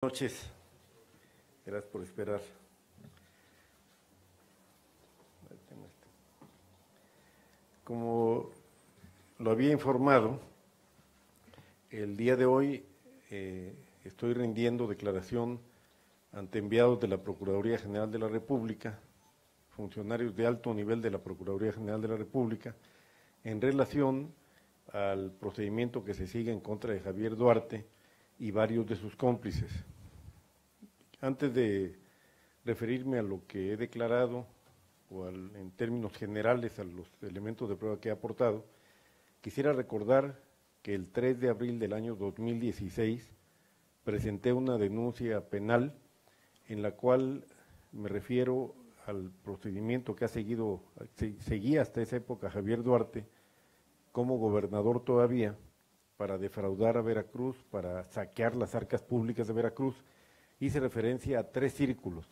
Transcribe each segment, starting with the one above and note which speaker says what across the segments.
Speaker 1: Noches. Gracias por esperar. Como lo había informado, el día de hoy estoy rindiendo declaración ante enviados de la Procuraduría General de la República, funcionarios de alto nivel de la Procuraduría General de la República, en relación al procedimiento que se sigue en contra de Javier Duarte y varios de sus cómplices. Antes de referirme a lo que he declarado o en términos generales a los elementos de prueba que he aportado, quisiera recordar que el 3 de abril del año 2016 presenté una denuncia penal en la cual me refiero al procedimiento que seguía hasta esa época Javier Duarte como gobernador todavía para defraudar a Veracruz, para saquear las arcas públicas de Veracruz. Hice referencia a 3 círculos.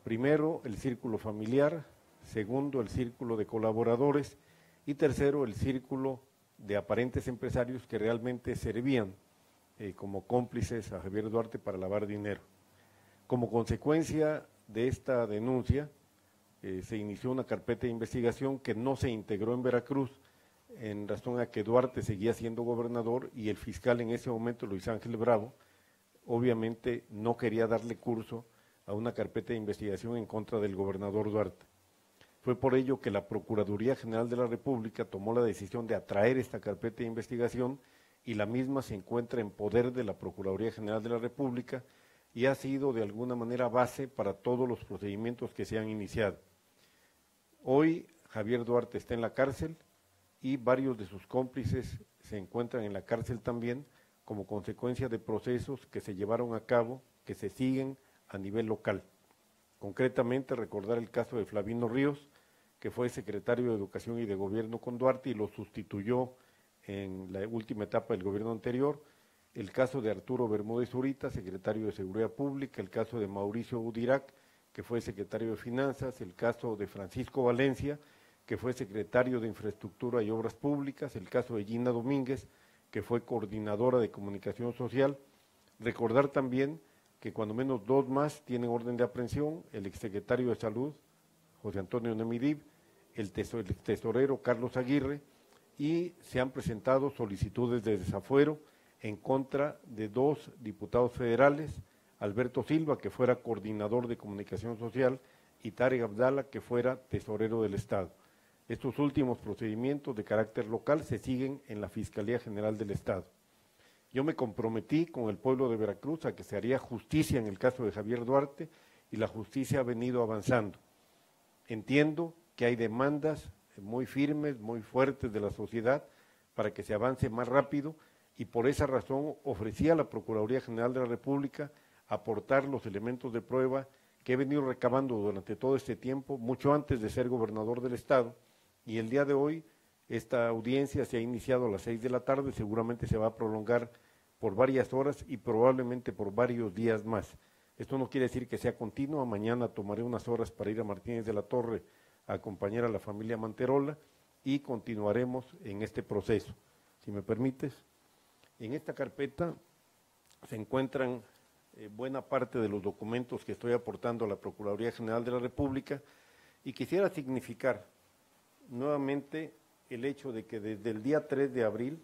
Speaker 1: Primero, el círculo familiar; segundo, el círculo de colaboradores; y tercero, el círculo de aparentes empresarios que realmente servían como cómplices a Javier Duarte para lavar dinero. Como consecuencia de esta denuncia, se inició una carpeta de investigación que no se integró en Veracruz, en razón a que Duarte seguía siendo gobernador y el fiscal en ese momento, Luis Ángel Bravo, obviamente no quería darle curso a una carpeta de investigación en contra del gobernador Duarte. Fue por ello que la Procuraduría General de la República tomó la decisión de atraer esta carpeta de investigación y la misma se encuentra en poder de la Procuraduría General de la República y ha sido de alguna manera base para todos los procedimientos que se han iniciado. Hoy Javier Duarte está en la cárcel y varios de sus cómplices se encuentran en la cárcel también como consecuencia de procesos que se llevaron a cabo, que se siguen a nivel local. Concretamente, recordar el caso de Flavino Ríos, que fue secretario de Educación y de Gobierno con Duarte y lo sustituyó en la última etapa del gobierno anterior; el caso de Arturo Bermúdez Zurita, secretario de Seguridad Pública; el caso de Mauricio Udirac, que fue secretario de Finanzas; el caso de Francisco Valencia, que fue secretario de Infraestructura y Obras Públicas; el caso de Gina Domínguez, que fue coordinadora de Comunicación Social. Recordar también que cuando menos 2 más tienen orden de aprehensión: el exsecretario de Salud, José Antonio Nemidib; el tesorero Carlos Aguirre, y se han presentado solicitudes de desafuero en contra de 2 diputados federales: Alberto Silva, que fuera coordinador de Comunicación Social, y Tarek Abdala, que fuera tesorero del Estado. Estos últimos procedimientos de carácter local se siguen en la Fiscalía General del Estado. Yo me comprometí con el pueblo de Veracruz a que se haría justicia en el caso de Javier Duarte y la justicia ha venido avanzando. Entiendo que hay demandas muy firmes, muy fuertes de la sociedad para que se avance más rápido y por esa razón ofrecí a la Procuraduría General de la República aportar los elementos de prueba que he venido recabando durante todo este tiempo, mucho antes de ser gobernador del Estado, y el día de hoy esta audiencia se ha iniciado a las 6 de la tarde, seguramente se va a prolongar por varias horas y probablemente por varios días más. Esto no quiere decir que sea continua. Mañana tomaré unas horas para ir a Martínez de la Torre a acompañar a la familia Manterola y continuaremos en este proceso. Si me permites, en esta carpeta se encuentran buena parte de los documentos que estoy aportando a la Procuraduría General de la República y quisiera significar nuevamente el hecho de que desde el día 3 de abril,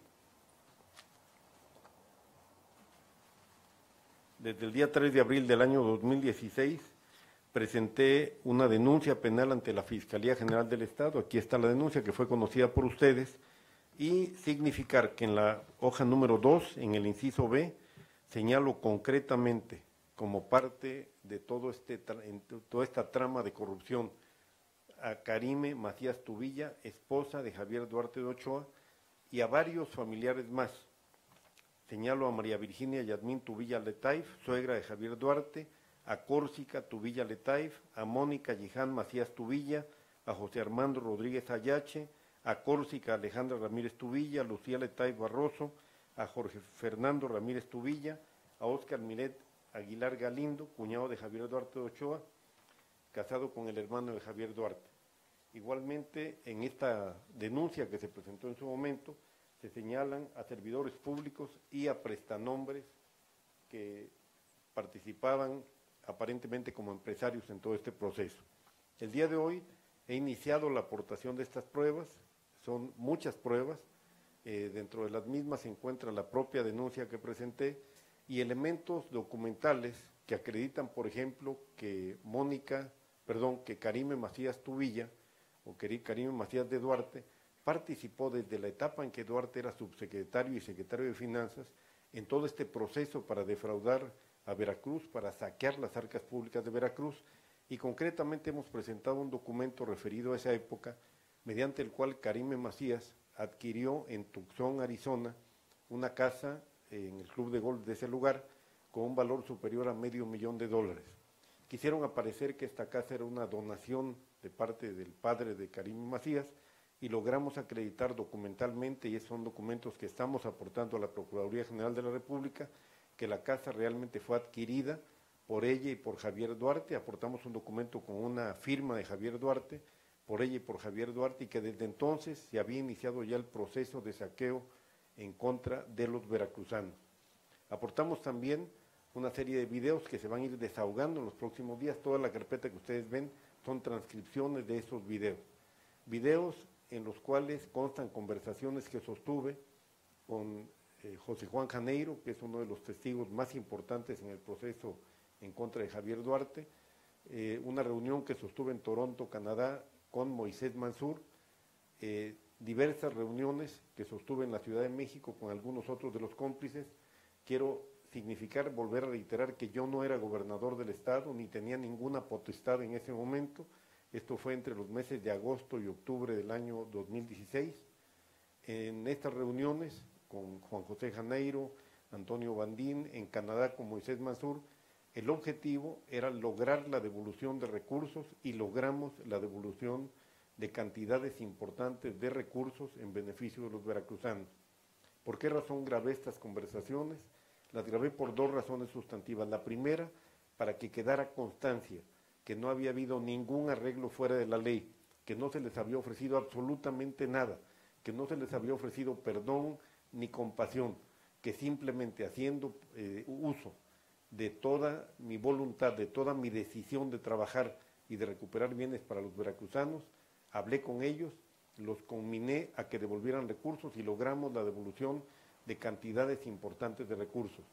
Speaker 1: del año 2016, presenté una denuncia penal ante la Fiscalía General del Estado. Aquí está la denuncia que fue conocida por ustedes, y significar que en la hoja número 2, en el inciso B, señalo concretamente como parte de toda esta trama de corrupción a Karime Macías Tubilla, esposa de Javier Duarte de Ochoa, y a varios familiares más. Señalo a María Virginia Yadmín Tubilla Letaif, suegra de Javier Duarte; a Córsica Tubilla Letaif; a Mónica Yiján Macías Tubilla; a José Armando Rodríguez Ayache; a Córsica Alejandra Ramírez Tubilla; a Lucía Letaif Barroso; a Jorge Fernando Ramírez Tubilla; a Óscar Miret Aguilar Galindo, cuñado de Javier Duarte de Ochoa, casado con el hermano de Javier Duarte. Igualmente, en esta denuncia que se presentó en su momento, se señalan a servidores públicos y a prestanombres que participaban aparentemente como empresarios en todo este proceso. El día de hoy he iniciado la aportación de estas pruebas, son muchas pruebas, dentro de las mismas se encuentra la propia denuncia que presenté y elementos documentales que acreditan, por ejemplo, que Karime Macías Tubilla, o Karime Macías de Duarte, participó desde la etapa en que Duarte era subsecretario y secretario de Finanzas en todo este proceso para defraudar a Veracruz, para saquear las arcas públicas de Veracruz, y concretamente hemos presentado un documento referido a esa época, mediante el cual Karime Macías adquirió en Tucson, Arizona, una casa en el club de golf de ese lugar con un valor superior a $500,000. Quisieron aparecer que esta casa era una donación de parte del padre de Karime Macías y logramos acreditar documentalmente, y son documentos que estamos aportando a la Procuraduría General de la República, que la casa realmente fue adquirida por ella y por Javier Duarte. Aportamos un documento con una firma de Javier Duarte, por ella y por Javier Duarte, y que desde entonces se había iniciado ya el proceso de saqueo en contra de los veracruzanos. Aportamos también una serie de videos que se van a ir desahogando en los próximos días. Toda la carpeta que ustedes ven son transcripciones de esos videos. Videos en los cuales constan conversaciones que sostuve con José Juan Janeiro, que es uno de los testigos más importantes en el proceso en contra de Javier Duarte, una reunión que sostuve en Toronto, Canadá, con Moisés Mansur, diversas reuniones que sostuve en la Ciudad de México con algunos otros de los cómplices. Quiero volver a reiterar que yo no era gobernador del estado, ni tenía ninguna potestad en ese momento. Esto fue entre los meses de agosto y octubre del año 2016. En estas reuniones con Juan José Janeiro, Antonio Bandín, en Canadá con Moisés Mansur, el objetivo era lograr la devolución de recursos, y logramos la devolución de cantidades importantes de recursos en beneficio de los veracruzanos. ¿Por qué razón grabé estas conversaciones? Las grabé por dos razones sustantivas. La primera, para que quedara constancia que no había habido ningún arreglo fuera de la ley, que no se les había ofrecido absolutamente nada, que no se les había ofrecido perdón ni compasión, que simplemente haciendo uso de toda mi voluntad, de toda mi decisión de trabajar y de recuperar bienes para los veracruzanos, hablé con ellos, los conminé a que devolvieran recursos y logramos la devolución de cantidades importantes de recursos.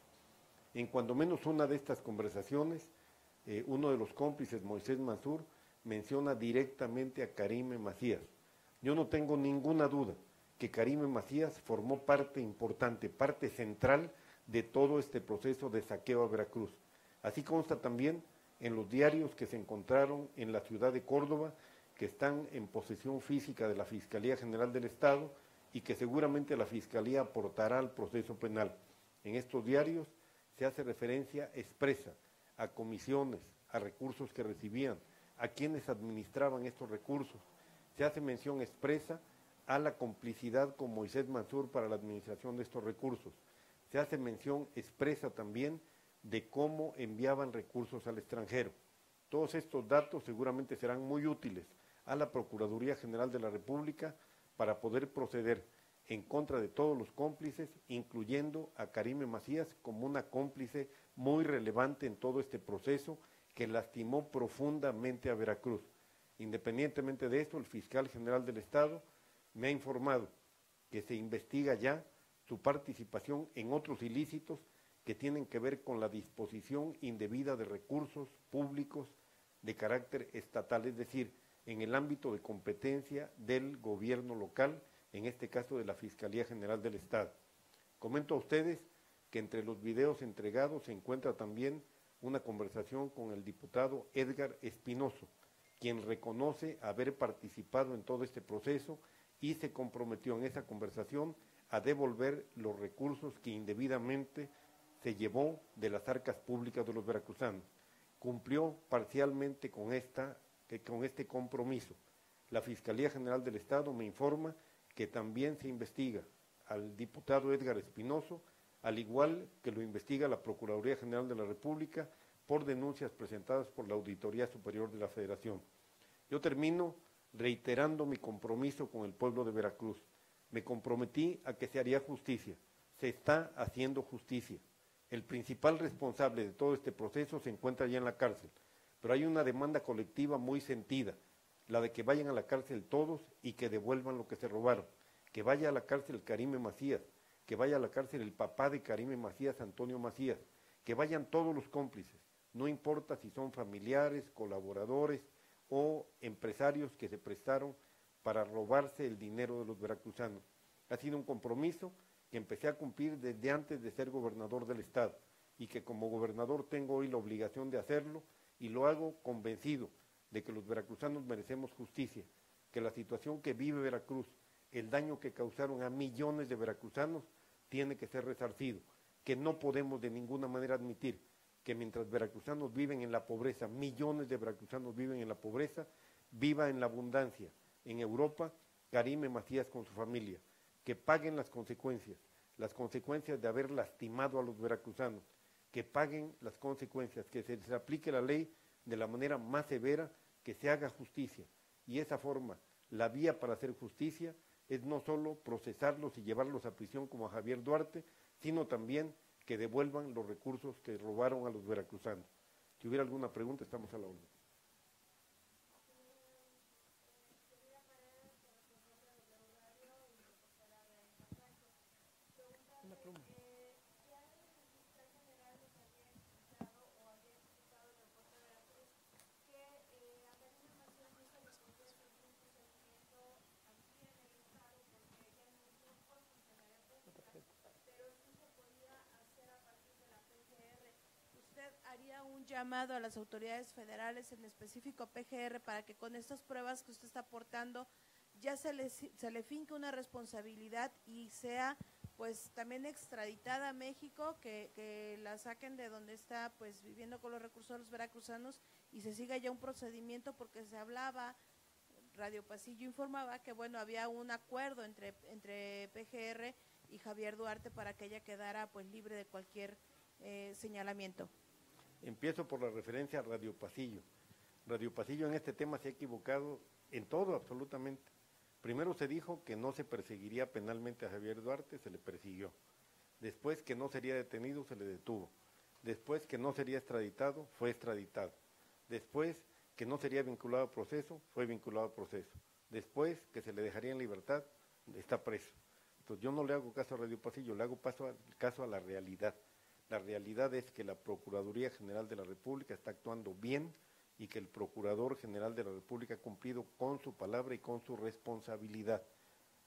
Speaker 1: En cuando menos una de estas conversaciones, uno de los cómplices, Moisés Mansur, menciona directamente a Karime Macías. Yo no tengo ninguna duda que Karime Macías formó parte importante, parte central de todo este proceso de saqueo a Veracruz. Así consta también en los diarios que se encontraron en la ciudad de Córdoba, que están en posesión física de la Fiscalía General del Estado y que seguramente la Fiscalía aportará al proceso penal. En estos diarios se hace referencia expresa a comisiones, a recursos que recibían, a quienes administraban estos recursos. Se hace mención expresa a la complicidad con Moisés Mansur para la administración de estos recursos. Se hace mención expresa también de cómo enviaban recursos al extranjero. Todos estos datos seguramente serán muy útiles a la Procuraduría General de la República para poder proceder en contra de todos los cómplices, incluyendo a Karime Macías como una cómplice muy relevante en todo este proceso que lastimó profundamente a Veracruz. Independientemente de esto, el fiscal general del Estado me ha informado que se investiga ya su participación en otros ilícitos que tienen que ver con la disposición indebida de recursos públicos de carácter estatal, es decir, en el ámbito de competencia del gobierno local, en este caso de la Fiscalía General del Estado. Comento a ustedes que entre los videos entregados se encuentra también una conversación con el diputado Edgar Espinoso, quien reconoce haber participado en todo este proceso y se comprometió en esa conversación a devolver los recursos que indebidamente se llevó de las arcas públicas de los veracruzanos. Cumplió parcialmente con este compromiso. La Fiscalía General del Estado me informa que también se investiga al diputado Edgar Espinoso, al igual que lo investiga la Procuraduría General de la República por denuncias presentadas por la Auditoría Superior de la Federación. Yo termino reiterando mi compromiso con el pueblo de Veracruz. Me comprometí a que se haría justicia. Se está haciendo justicia. El principal responsable de todo este proceso se encuentra ya en la cárcel, pero hay una demanda colectiva muy sentida, la de que vayan a la cárcel todos y que devuelvan lo que se robaron, que vaya a la cárcel Karime Macías, que vaya a la cárcel el papá de Karime Macías, Antonio Macías, que vayan todos los cómplices, no importa si son familiares, colaboradores o empresarios que se prestaron para robarse el dinero de los veracruzanos. Ha sido un compromiso que empecé a cumplir desde antes de ser gobernador del estado y que como gobernador tengo hoy la obligación de hacerlo y lo hago convencido de que los veracruzanos merecemos justicia, que la situación que vive Veracruz, el daño que causaron a millones de veracruzanos, tiene que ser resarcido, que no podemos de ninguna manera admitir que mientras veracruzanos viven en la pobreza, millones de veracruzanos viven en la pobreza, viva en la abundancia. En Europa, Karime Macías con su familia, que paguen las consecuencias de haber lastimado a los veracruzanos, que paguen las consecuencias, que se les aplique la ley de la manera más severa, que se haga justicia. Y esa forma, la vía para hacer justicia, es no solo procesarlos y llevarlos a prisión como a Javier Duarte, sino también que devuelvan los recursos que robaron a los veracruzanos. Si hubiera alguna pregunta, estamos a la orden. Una pluma.
Speaker 2: ¿Usted haría un llamado a las autoridades federales, en específico PGR, para que con estas pruebas que usted está aportando ya se le finque una responsabilidad y sea pues también extraditada a México, que la saquen de donde está pues viviendo con los recursos de los veracruzanos y se siga ya un procedimiento? Porque se hablaba, Radio Pasillo informaba que bueno, había un acuerdo entre PGR y Javier Duarte para que ella quedara pues libre de cualquier señalamiento.
Speaker 1: Empiezo por la referencia a Radio Pasillo. Radio Pasillo en este tema se ha equivocado en todo absolutamente. Primero se dijo que no se perseguiría penalmente a Javier Duarte, se le persiguió. Después que no sería detenido, se le detuvo. Después que no sería extraditado, fue extraditado. Después que no sería vinculado a proceso, fue vinculado a proceso. Después que se le dejaría en libertad, está preso. Entonces yo no le hago caso a Radio Pasillo, le hago caso a la realidad. La realidad es que la Procuraduría General de la República está actuando bien y que el Procurador General de la República ha cumplido con su palabra y con su responsabilidad.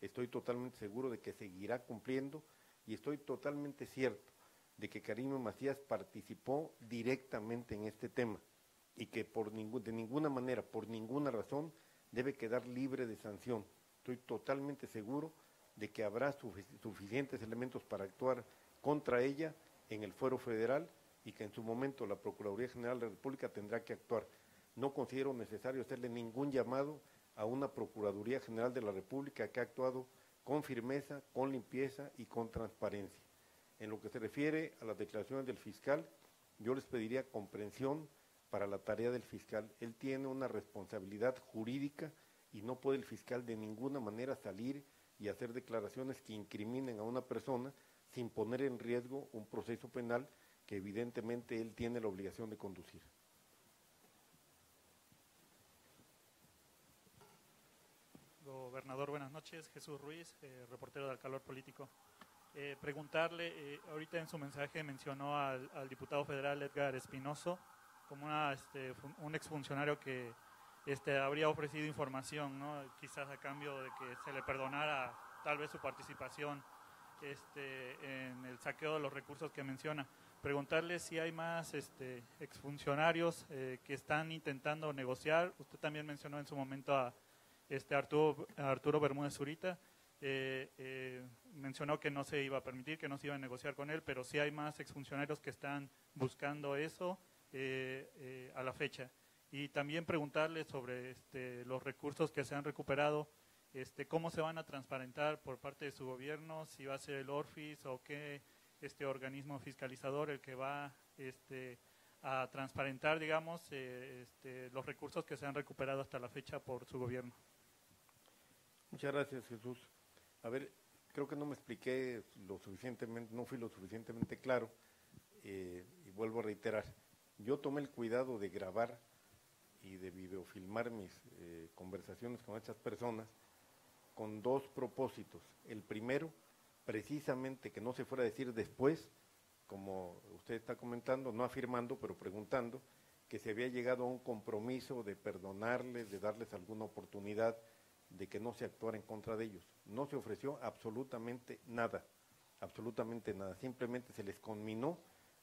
Speaker 1: Estoy totalmente seguro de que seguirá cumpliendo y estoy totalmente cierto de que Karime Macías participó directamente en este tema y que de ninguna manera, por ninguna razón, debe quedar libre de sanción. Estoy totalmente seguro de que habrá suficientes elementos para actuar contra ella en el fuero federal y que en su momento la Procuraduría General de la República tendrá que actuar. No considero necesario hacerle ningún llamado a una Procuraduría General de la República que ha actuado con firmeza, con limpieza y con transparencia. En lo que se refiere a las declaraciones del fiscal, yo les pediría comprensión para la tarea del fiscal. Él tiene una responsabilidad jurídica y no puede el fiscal de ninguna manera salir y hacer declaraciones que incriminen a una persona sin poner en riesgo un proceso penal que evidentemente él tiene la obligación de conducir.
Speaker 3: Gobernador, buenas noches. Jesús Ruiz, reportero de Al Calor Político. Preguntarle, ahorita en su mensaje mencionó al diputado federal Edgar Espinoso como un exfuncionario que habría ofrecido información, ¿no? Quizás a cambio de que se le perdonara tal vez su participación en el saqueo de los recursos que menciona. Preguntarle si hay más exfuncionarios que están intentando negociar. Usted también mencionó en su momento a Arturo Bermúdez Zurita. Mencionó que no se iba a permitir, que no se iba a negociar con él, pero sí hay más exfuncionarios que están buscando eso a la fecha. Y también preguntarle sobre los recursos que se han recuperado, cómo se van a transparentar por parte de su gobierno, si va a ser el ORFIS o qué organismo fiscalizador el que va a transparentar, digamos, los recursos que se han recuperado hasta la fecha por su gobierno.
Speaker 1: Muchas gracias, Jesús. A ver, creo que no me expliqué lo suficientemente, no fui lo suficientemente claro. y vuelvo a reiterar, yo tomé el cuidado de grabar y de videofilmar mis conversaciones con estas personas con dos propósitos. El primero, precisamente que no se fuera a decir después, como usted está comentando, no afirmando, pero preguntando, que se había llegado a un compromiso de perdonarles, de darles alguna oportunidad, de que no se actuara en contra de ellos. No se ofreció absolutamente nada, simplemente se les conminó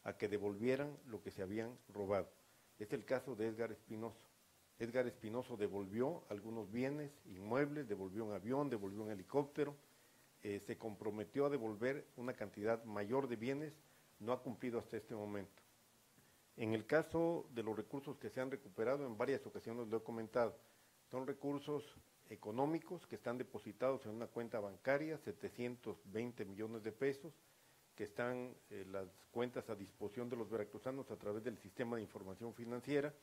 Speaker 1: a que devolvieran lo que se habían robado. Es el caso de Edgar Espinoso. Edgar Espinoso devolvió algunos bienes inmuebles, devolvió un avión, devolvió un helicóptero, se comprometió a devolver una cantidad mayor de bienes, no ha cumplido hasta este momento. En el caso de los recursos que se han recuperado, en varias ocasiones lo he comentado, son recursos económicos que están depositados en una cuenta bancaria, 720 millones de pesos, que están las cuentas a disposición de los veracruzanos a través del sistema de información financiera,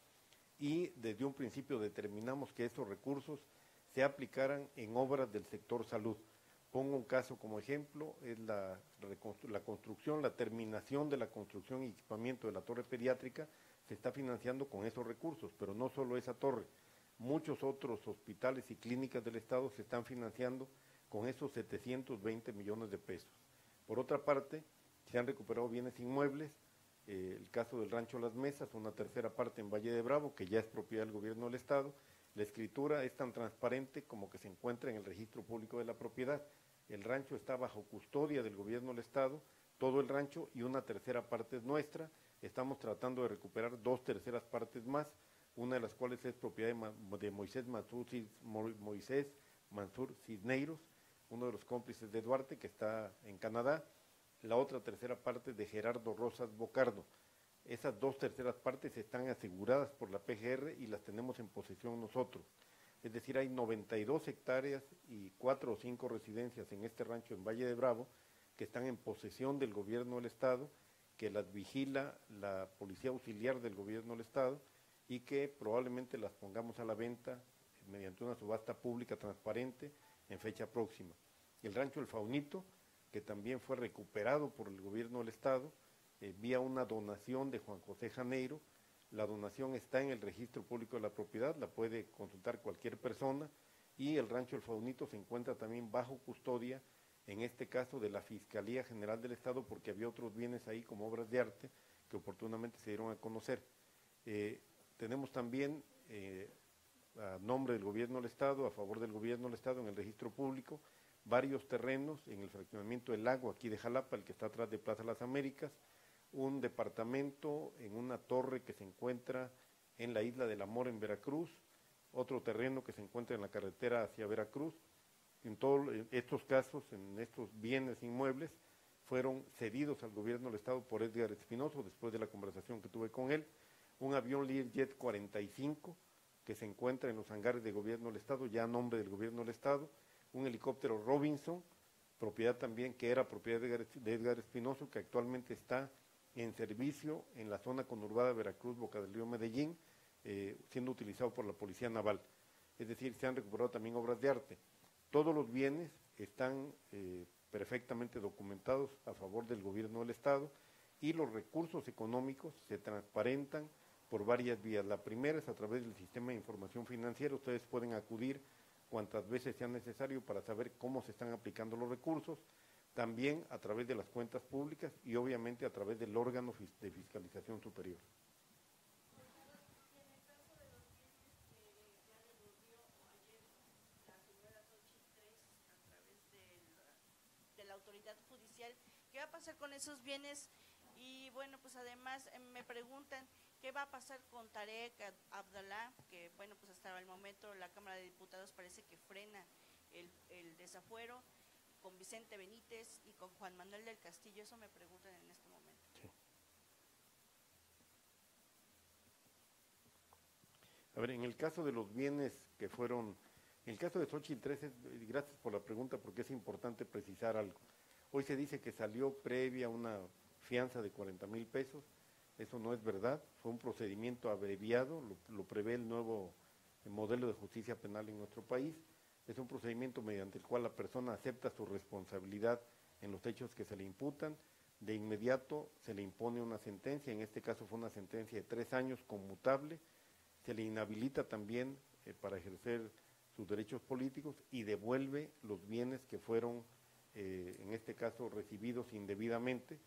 Speaker 1: y desde un principio determinamos que esos recursos se aplicaran en obras del sector salud. Pongo un caso como ejemplo, es la construcción, la terminación de la construcción y equipamiento de la torre pediátrica se está financiando con esos recursos, pero no solo esa torre, muchos otros hospitales y clínicas del Estado se están financiando con esos 720 millones de pesos. Por otra parte, se han recuperado bienes inmuebles, el caso del Rancho Las Mesas, una tercera parte en Valle de Bravo, que ya es propiedad del gobierno del Estado. La escritura es tan transparente como que se encuentra en el registro público de la propiedad. El rancho está bajo custodia del gobierno del Estado, todo el rancho, y una tercera parte es nuestra. Estamos tratando de recuperar 2/3 partes más, una de las cuales es propiedad de Moisés Mansur Cisneiros, uno de los cómplices de Duarte, que está en Canadá. La otra tercera parte de Gerardo Rosas Bocardo. Esas 2/3 partes están aseguradas por la PGR y las tenemos en posesión nosotros. Es decir, hay 92 hectáreas y 4 o 5 residencias en este rancho en Valle de Bravo que están en posesión del gobierno del Estado, que las vigila la Policía Auxiliar del gobierno del Estado y que probablemente las pongamos a la venta mediante una subasta pública transparente en fecha próxima. El rancho El Faunito, que también fue recuperado por el gobierno del Estado, vía una donación de Juan José Janeiro. La donación está en el registro público de la propiedad, la puede consultar cualquier persona, y el rancho El Faunito se encuentra también bajo custodia, en este caso de la Fiscalía General del Estado, porque había otros bienes ahí como obras de arte que oportunamente se dieron a conocer. Tenemos también, a nombre del gobierno del Estado, a favor del gobierno del Estado en el registro público, varios terrenos en el fraccionamiento del Lago, aquí de Jalapa, el que está atrás de Plaza Las Américas, un departamento en una torre que se encuentra en la Isla del Amor en Veracruz, otro terreno que se encuentra en la carretera hacia Veracruz. En todos estos casos, en estos bienes inmuebles, fueron cedidos al gobierno del Estado por Edgar Espinoso, después de la conversación que tuve con él. Un avión Learjet 45 que se encuentra en los hangares del gobierno del Estado, ya a nombre del gobierno del Estado, un helicóptero Robinson, propiedad también que era propiedad de Edgar Espinoso, que actualmente está en servicio en la zona conurbada Veracruz, Boca del Río, Medellín, siendo utilizado por la Policía Naval. Es decir, se han recuperado también obras de arte. Todos los bienes están perfectamente documentados a favor del gobierno del Estado y los recursos económicos se transparentan por varias vías. La primera es a través del sistema de información financiera. Ustedes pueden acudir cuantas veces sea necesario para saber cómo se están aplicando los recursos, también a través de las cuentas públicas y obviamente a través del órgano de fiscalización superior.
Speaker 4: De la autoridad judicial, ¿qué va a pasar con esos bienes? Y bueno, pues además me preguntan qué va a pasar con Tarek Abdallah, que bueno, pues hasta el momento la Cámara de Diputados parece que frena el desafuero, con Vicente Benítez y con Juan Manuel del Castillo. Eso me preguntan en este momento.
Speaker 1: Sí. A ver, en el caso de los bienes que fueron, en el caso de Xochitl 13, gracias por la pregunta porque es importante precisar algo. Hoy se dice que salió previa una fianza de 40,000 pesos, eso no es verdad, fue un procedimiento abreviado, lo prevé el nuevo modelo de justicia penal en nuestro país. Es un procedimiento mediante el cual la persona acepta su responsabilidad en los hechos que se le imputan, de inmediato se le impone una sentencia, en este caso fue una sentencia de 3 años conmutable, se le inhabilita también para ejercer sus derechos políticos y devuelve los bienes que fueron, en este caso, recibidos indebidamente.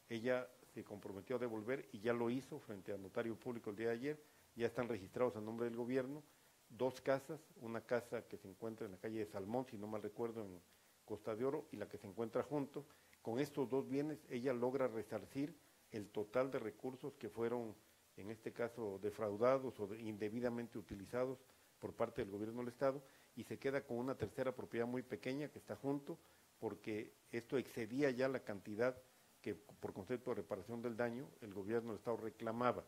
Speaker 1: Ella se comprometió a devolver y ya lo hizo frente al notario público el día de ayer, ya están registrados a nombre del gobierno 2 casas, una casa que se encuentra en la calle de Salmón, si no mal recuerdo, en Costa de Oro, y la que se encuentra junto. Con estos 2 bienes ella logra resarcir el total de recursos que fueron, en este caso, defraudados o indebidamente utilizados por parte del gobierno del Estado, y se queda con una tercera propiedad muy pequeña que está junto, porque esto excedía ya la cantidad que por concepto de reparación del daño el gobierno del Estado reclamaba.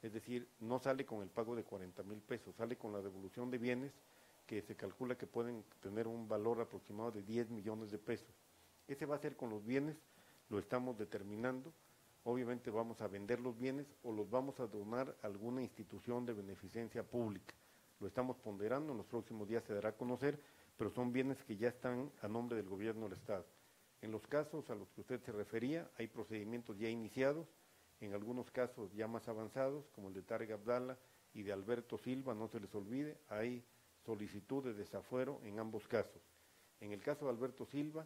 Speaker 1: Es decir, no sale con el pago de 40,000 pesos, sale con la devolución de bienes que se calcula que pueden tener un valor aproximado de 10 millones de pesos. ¿Qué se va a hacer con los bienes? Lo estamos determinando. Obviamente vamos a vender los bienes o los vamos a donar a alguna institución de beneficencia pública. Lo estamos ponderando, en los próximos días se dará a conocer, pero son bienes que ya están a nombre del gobierno del Estado. En los casos a los que usted se refería, hay procedimientos ya iniciados, en algunos casos ya más avanzados, como el de Tarek Abdala y de Alberto Silva, no se les olvide, hay solicitud de desafuero en ambos casos. En el caso de Alberto Silva,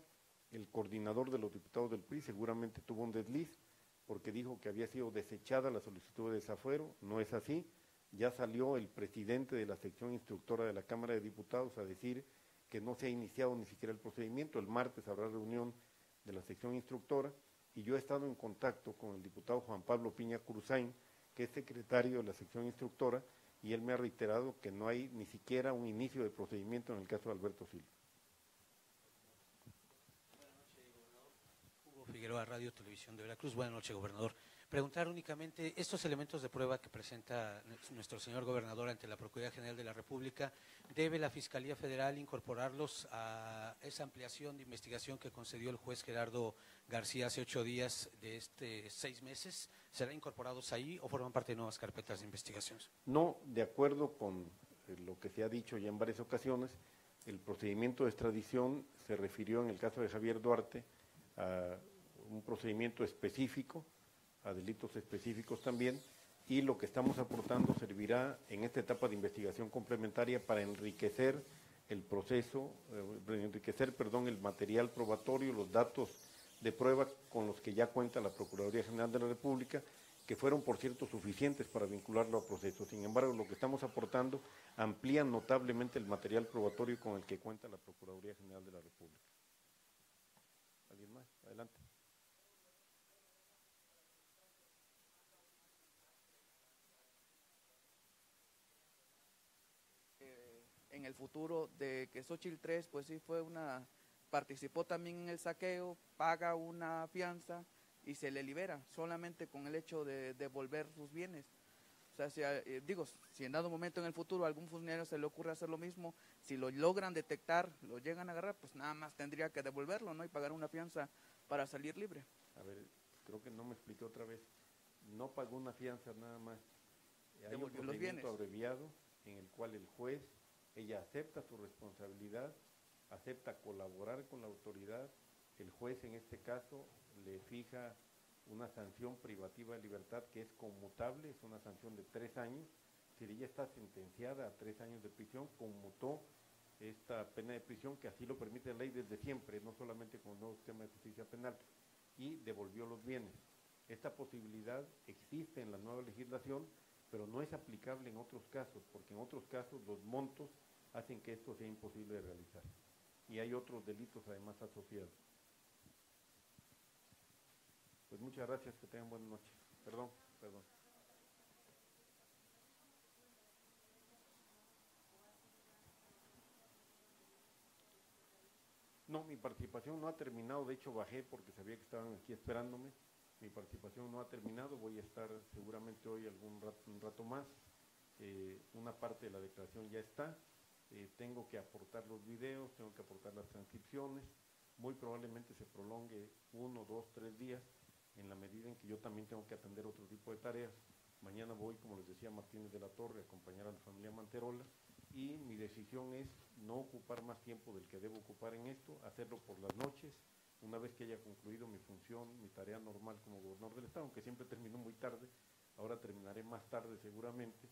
Speaker 1: el coordinador de los diputados del PRI seguramente tuvo un desliz, porque dijo que había sido desechada la solicitud de desafuero, no es así. Ya salió el presidente de la sección instructora de la Cámara de Diputados a decir que no se ha iniciado ni siquiera el procedimiento. El martes habrá reunión de la sección instructora y yo he estado en contacto con el diputado Juan Pablo Piña Cruzain, que es secretario de la sección instructora, y él me ha reiterado que no hay ni siquiera un inicio de procedimiento en el caso de Alberto Silva.
Speaker 5: Buenas noches, gobernador. Hugo Figueroa, Radio Televisión de Veracruz. Buenas noches, gobernador. Preguntar únicamente, estos elementos de prueba que presenta nuestro señor gobernador ante la Procuraduría General de la República, ¿debe la Fiscalía Federal incorporarlos a esa ampliación de investigación que concedió el juez Gerardo García hace 8 días de 6 meses? ¿Serán incorporados ahí o forman parte de nuevas carpetas de investigación?
Speaker 1: No, de acuerdo con lo que se ha dicho ya en varias ocasiones, el procedimiento de extradición se refirió en el caso de Javier Duarte a un procedimiento específico, a delitos específicos también, y lo que estamos aportando servirá en esta etapa de investigación complementaria para enriquecer el proceso, el material probatorio, los datos de prueba con los que ya cuenta la Procuraduría General de la República, que fueron, por cierto, suficientes para vincularlo a proceso. Sin embargo, lo que estamos aportando amplía notablemente el material probatorio con el que cuenta la Procuraduría General de la República. ¿Alguien más? Adelante.
Speaker 6: En el futuro de que Xochitl 3, pues sí participó también en el saqueo, paga una fianza y se le libera solamente con el hecho de devolver sus bienes. O sea, si en dado momento en el futuro a algún funcionario se le ocurre hacer lo mismo, si lo logran detectar, lo llegan a agarrar, pues nada más tendría que devolverlo, ¿no? Y pagar una fianza para salir libre.
Speaker 1: A ver, creo que no me expliqué otra vez. No pagó una fianza nada más. Hay un procedimiento abreviado en el cual el juez, ella acepta su responsabilidad, acepta colaborar con la autoridad, el juez en este caso le fija una sanción privativa de libertad que es conmutable, es una sanción de 3 años, si ella está sentenciada a 3 años de prisión, conmutó esta pena de prisión, que así lo permite la ley desde siempre, no solamente con el nuevo sistema de justicia penal, y devolvió los bienes. Esta posibilidad existe en la nueva legislación, pero no es aplicable en otros casos, porque en otros casos los montos hacen que esto sea imposible de realizar. Y hay otros delitos además asociados. Pues muchas gracias, que tengan buenas noches. Perdón. No, mi participación no ha terminado, de hecho bajé porque sabía que estaban aquí esperándome. Mi participación no ha terminado, voy a estar seguramente hoy un rato más. Una parte de la declaración ya está. Tengo que aportar los videos, tengo que aportar las transcripciones. Muy probablemente se prolongue 1, 2, 3 días, en la medida en que yo también tengo que atender otro tipo de tareas. Mañana voy, como les decía, a Martínez de la Torre a acompañar a la familia Manterola, y mi decisión es no ocupar más tiempo del que debo ocupar en esto, hacerlo por las noches, una vez que haya concluido mi función, mi tarea normal como gobernador del estado, aunque siempre termino muy tarde, ahora terminaré más tarde seguramente,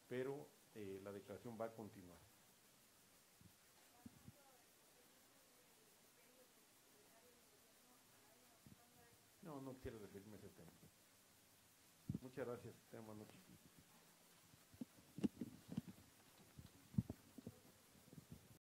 Speaker 1: pero la declaración va a continuar. No, no quiero referirme a ese tema. Muchas gracias, tengan buenas noches.